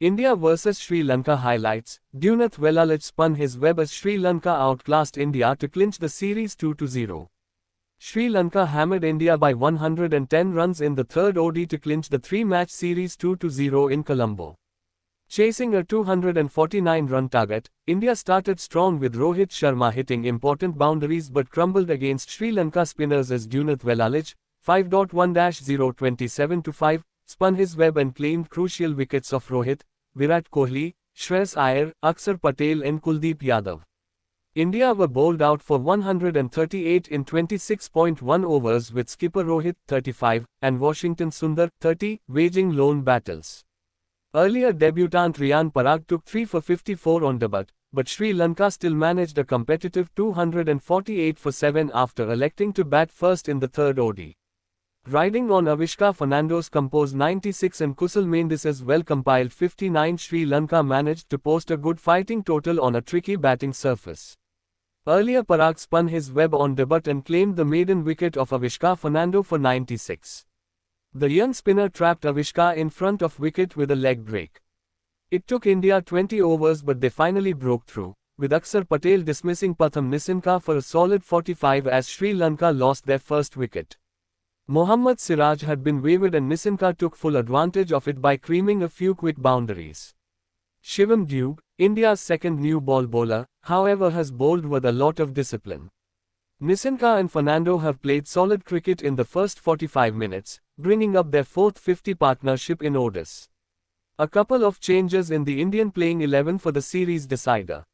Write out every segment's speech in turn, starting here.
India vs Sri Lanka highlights. Dunath Velalaj spun his web as Sri Lanka outclassed India to clinch the series 2-0. Sri Lanka hammered India by 110 runs in the third ODI to clinch the three-match series 2-0 in Colombo. Chasing a 249-run target, India started strong with Rohit Sharma hitting important boundaries but crumbled against Sri Lanka spinners as Dunath Velalaj, 5.1-0 27-5, spun his web and claimed crucial wickets of Rohit, Virat Kohli, Shreyas Iyer, Akshar Patel and Kuldeep Yadav. India were bowled out for 138 in 26.1 overs with skipper Rohit 35 and Washington Sundar 30 waging lone battles. Earlier debutant Riyan Parag took 3 for 54 on debut, but Sri Lanka still managed a competitive 248 for 7 after electing to bat first in the third ODI. Riding on Avishka Fernando's composed 96 and Kusal Mendis's well-compiled 59, Sri Lanka managed to post a good fighting total on a tricky batting surface. Earlier Parag spun his web on debut and claimed the maiden wicket of Avishka Fernando for 96. The young spinner trapped Avishka in front of wicket with a leg break. It took India 20 overs but they finally broke through, with Akshar Patel dismissing Pratham Nissanka for a solid 45 as Sri Lanka lost their first wicket. Mohammad Siraj had been wavered and Nissanka took full advantage of it by creaming a few quick boundaries. Shivam Dube, India's second new ball bowler, however has bowled with a lot of discipline. Nissanka and Fernando have played solid cricket in the first 45 minutes, bringing up their fourth 50 partnership in ODIs. A couple of changes in the Indian playing 11 for the series decider.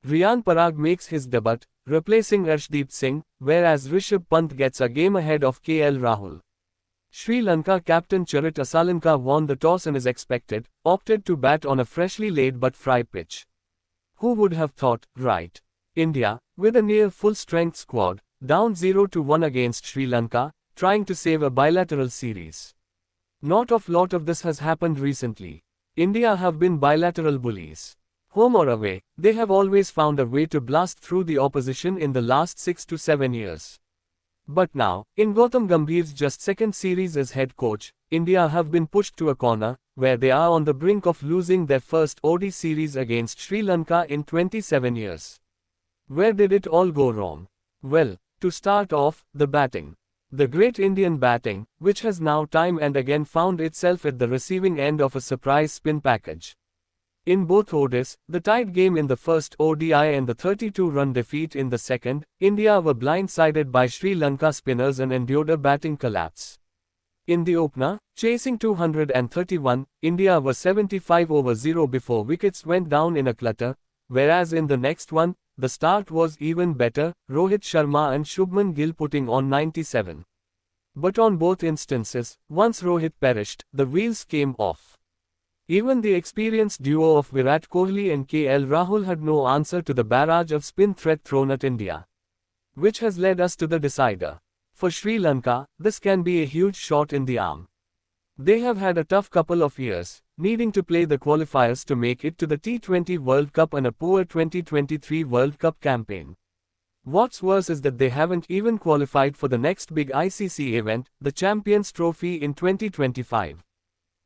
Riyan Parag makes his debut, replacing Arshdeep Singh, whereas Rishabh Pant gets a game ahead of KL Rahul. Sri Lanka captain Charit Asalanka won the toss and, as expected, opted to bat on a freshly laid but fry pitch. Who would have thought, right? India, with a near full-strength squad, down 0-1 against Sri Lanka, trying to save a bilateral series. Not a lot of this has happened recently. India have been bilateral bullies. Home or away, they have always found a way to blast through the opposition in the last 6 to 7 years. But now, in Gautam Gambhir's just second series as head coach, India have been pushed to a corner, where they are on the brink of losing their first ODI series against Sri Lanka in 27 years. Where did it all go wrong? Well, to start off, the batting. The great Indian batting, which has now time and again found itself at the receiving end of a surprise spin package. In both ODIs, the tied game in the first ODI and the 32-run defeat in the second, India were blindsided by Sri Lanka spinners and endured a batting collapse. In the opener, chasing 231, India were 75 over 0 before wickets went down in a clutter, whereas in the next one, the start was even better, Rohit Sharma and Shubman Gill putting on 97. But on both instances, once Rohit perished, the wheels came off. Even the experienced duo of Virat Kohli and KL Rahul had no answer to the barrage of spin threat thrown at India. Which has led us to the decider. For Sri Lanka, this can be a huge shot in the arm. They have had a tough couple of years, needing to play the qualifiers to make it to the T20 World Cup and a poor 2023 World Cup campaign. What's worse is that they haven't even qualified for the next big ICC event, the Champions Trophy in 2025.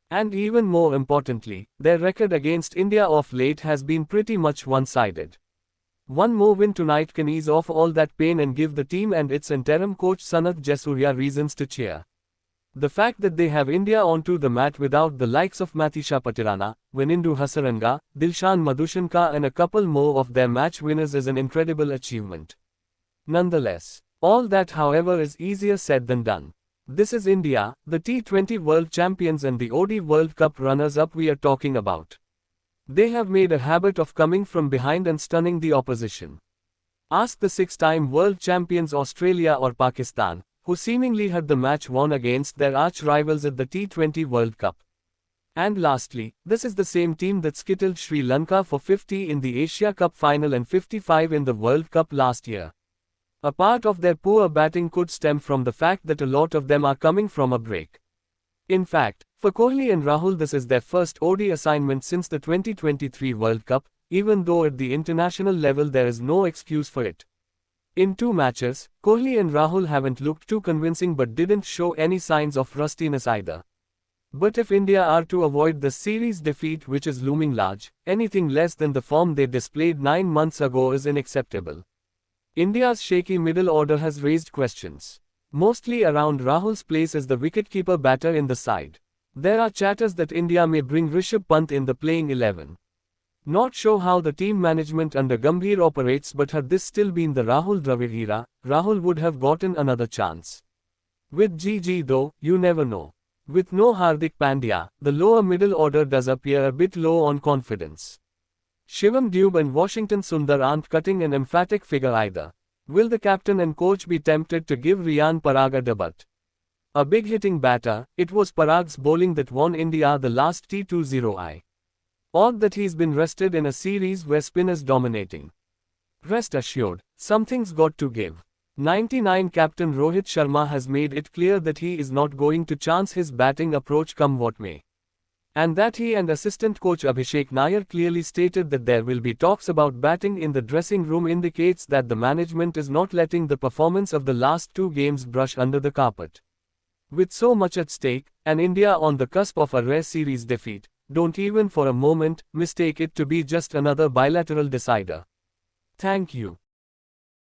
And even more importantly, their record against India of late has been pretty much one-sided. One more win tonight can ease off all that pain and give the team and its interim coach Sanath Jasuria reasons to cheer. The fact that they have India onto the mat without the likes of Matisha Patirana, Wanindu Hasaranga, Dilshan Madhushanka and a couple more of their match winners is an incredible achievement. Nonetheless, all that however is easier said than done. This is India, the T20 World Champions and the ODI World Cup runners-up we are talking about. They have made a habit of coming from behind and stunning the opposition. Ask the six-time world champions Australia or Pakistan, who seemingly had the match won against their arch-rivals at the T20 World Cup. And lastly, this is the same team that skittled Sri Lanka for 50 in the Asia Cup final and 55 in the World Cup last year. A part of their poor batting could stem from the fact that a lot of them are coming from a break. In fact, for Kohli and Rahul this is their first ODI assignment since the 2023 World Cup, even though at the international level there is no excuse for it. In 2 matches, Kohli and Rahul haven't looked too convincing but didn't show any signs of rustiness either. But if India are to avoid the series defeat which is looming large, anything less than the form they displayed 9 months ago is unacceptable. India's shaky middle order has raised questions, mostly around Rahul's place as the wicketkeeper batter in the side. There are chatters that India may bring Rishabh Pant in the playing 11. Not sure how the team management under Gambhir operates, but had this still been the Rahul Dravid era, Rahul would have gotten another chance. With GG though, you never know. With no Hardik Pandya, the lower middle order does appear a bit low on confidence. Shivam Dube and Washington Sundar aren't cutting an emphatic figure either. Will the captain and coach be tempted to give Riyan Parag a debut? A big hitting batter, it was Parag's bowling that won India the last T20I. Odd that he's been rested in a series where spinners dominating. Rest assured, something's got to give. 99 captain Rohit Sharma has made it clear that he is not going to chance his batting approach come what may. And that he and assistant coach Abhishek Nair clearly stated that there will be talks about batting in the dressing room indicates that the management is not letting the performance of the last 2 games brush under the carpet. With so much at stake, and India on the cusp of a rare series defeat, don't even for a moment mistake it to be just another bilateral decider. Thank you.